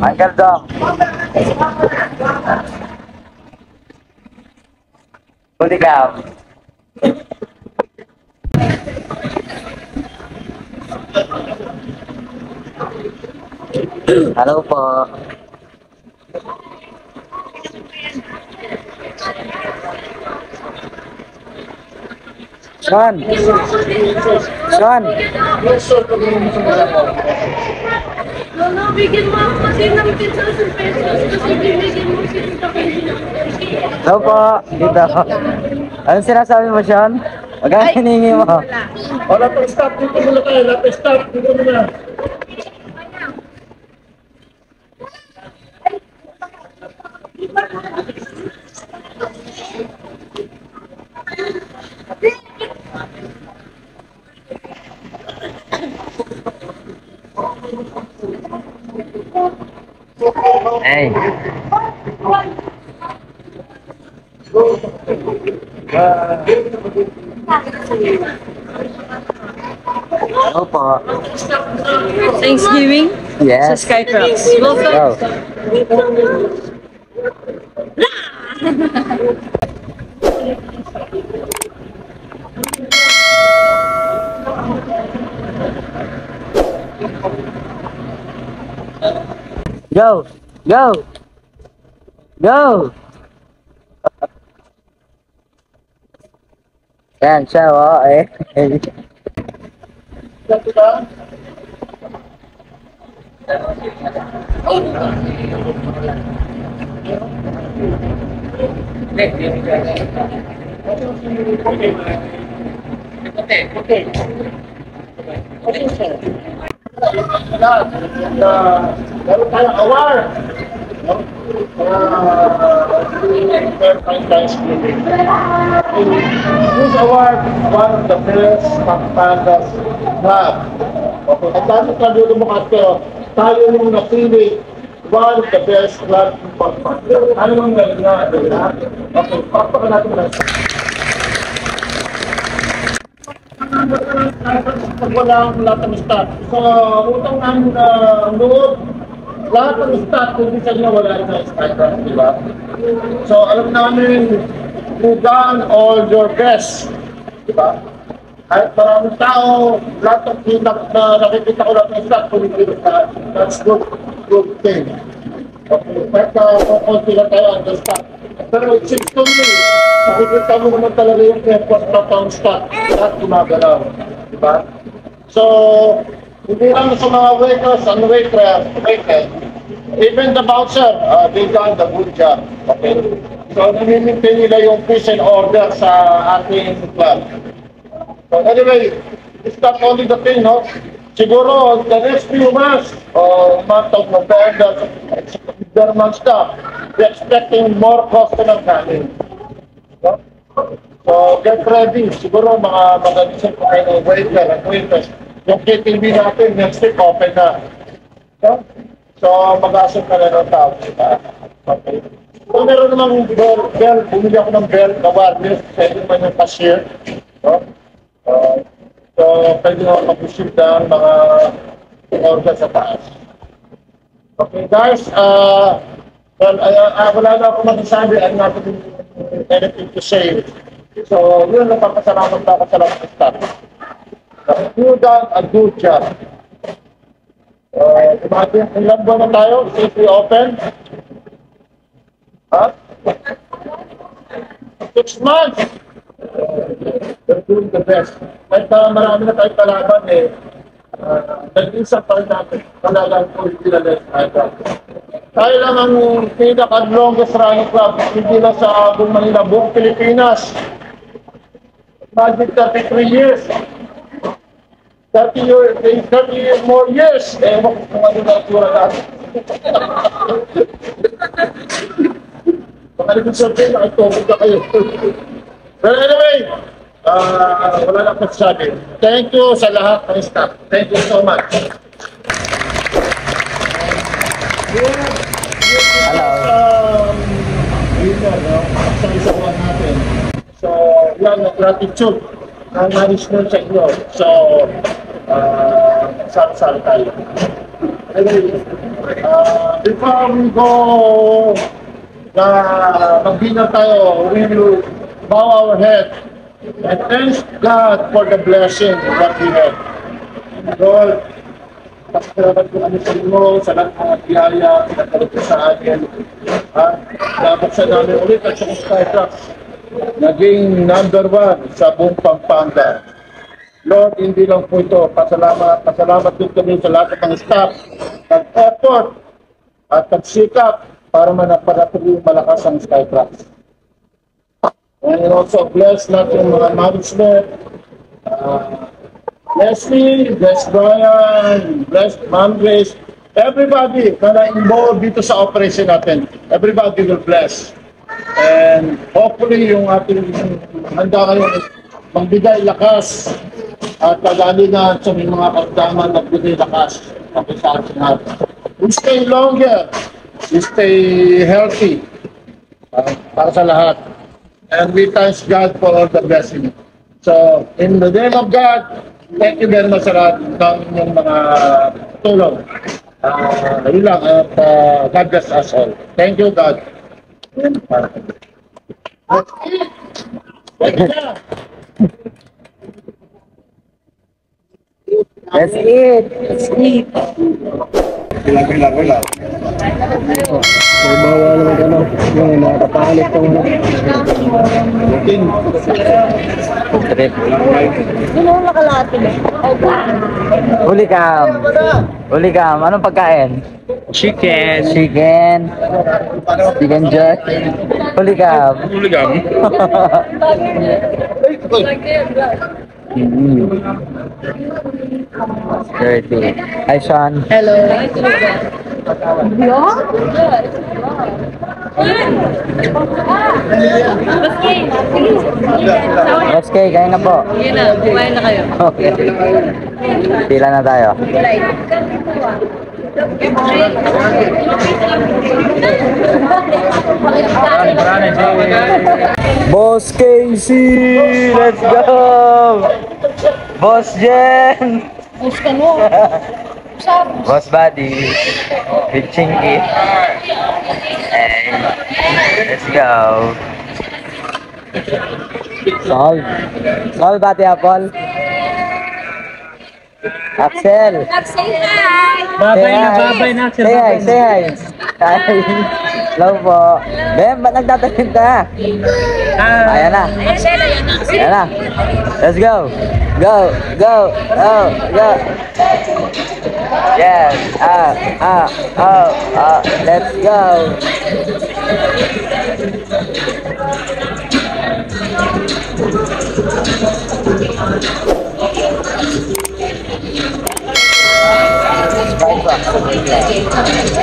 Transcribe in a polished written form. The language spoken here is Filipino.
Uncle Dom. Buti ka. Halo po. Sean. Sean. Lolo, bigyan mo ako kasi ng 10,000 pesos kasi bibigyan mo si Tita Pangina. Halo po. Dito. Anong sinasabi mo, Sean? Magkano hiningi mo? Wala pang stop dito muna tayo. Wala pang stop dito muna. Hey. Halo po. Thanksgiving? Sa Yes. Skytrax. Welcome. Go. Go. Go. Go. Yan siya, oh. Eh. Meron tayong award. This award, one of the best Pampangas club. Okay, at dati ka dito mo kasi, tayo yung napili, one of the best club in Pampangas. Ano yung galing nga, diba? Okay, pakpakan natin lang. Pag wala ang lahat ng staff. So, utang namin na loob, lahat ng staff, kung di sa inyo wala sa staff, di ba? So, alam namin, you've done all your best, di ba? Kahit maraming tao, lahat ng kita na nakikita ko lahat ng staff, kung di ka, that's good thing. Okay, kahit na konti lang tayo ang staff. Pero it seems to me, nakikita mo naman talaga yung effort na taong staff, lahat gumagalaw. Diba? So, hindi lang sa mga waiters and waitress, even the bouncer, they done the good job. Okay? So, namimintain nila yung peace and order sa ating club. So, anyway, it's not only the thing, no? Siguro, the next few months, month of November, German stuff, we're expecting more customer coming. No? So, get ready. Siguro, mga mag-anisip ko kayo ng waiter and waitress. Yung KTV natin, next week, open na. No? So, mag-asip ka na ng tao. Okay. So, meron namang bell, bumili ako ng bell na wireless, pwede man yung cashier. No? So, pwede naman mag-receive ng mga order sa taas. Okay, guys, well, wala na ako mag-sabi. I'm not anything to say. So, yun, napapasalamat ako sa lahat ng staff. You done a good job. Imagine, ilang buwan na tayo? Safely open? Huh? 6 months! They're doing the best. Kahit marami na tayong kalaban nag-isang pa rin natin. Talagang po yung pinaless. Tayo lang ang pinaka-longest running club. Hindi lang sa buong Manila, buong Pilipinas. Imagine 33 years. 30 more years. Ewan ko kung ano na tura natin. Baka naging survey, nakitubog na kayo. Well, anyway, wala na akong sabi. Thank you sa lahat ng staff. Thank you so much. Hello. Yun na, no? Sa isawan natin. So, yan, gratitude ng management sa inyo. So, sal-sal tayo. Anyway, Before we go, magbina tayo, we will bow our head and thank God for the blessing that we have. Lord, pasalamat ko kami sa inyo, sa lahat ng biyaya, pinagkalit ko sa akin. At dapat sa namin ulit at sa Skytrax, naging number 1 sa buong Pampanga. Lord, hindi lang po ito, pasalamat din kami sa lahat ng staff, nag-effort at nagsikap para manapanatili malakas ang Skytrax. And also bless natin mga management, Leslie, bless Brian, bless Ma'am Grace, everybody na na-involved dito sa operation natin. Everybody will bless. And hopefully yung ating handa ngayon is magbigay lakas at kagalingan sa mga kasama nagbigay lakas sa ating natin. We stay longer, we stay healthy para sa lahat. And we thank God for all the blessings. So, in the name of God, thank you very much sa lahat ng inyong mga tulong. Yun lang, at God bless us all. Thank you, God. That's it. That's it. Wala. May bawa naman ano, yung nakapalit ng trip. Sino ang nakalati ba? Huli cam. Anong pagkain? Chicken Jack. Huli cam. Dirty. Hi, Sean. Hello. SK, kain na po. Yun na, kumain na kayo. Okay. Pila na tayo. Boss Casey, let's go! Boss Jen! Gusto mo. Boss Buddy, with Chinky. Hey, let's go. Sol, Bati Apple. Axel. Say hi. Babay na, Axel. Say hi. Hello po. Ben, ba't nagtatayin ka? Ayan na. Let's go. Go. Yes. Let's go. Skytrax.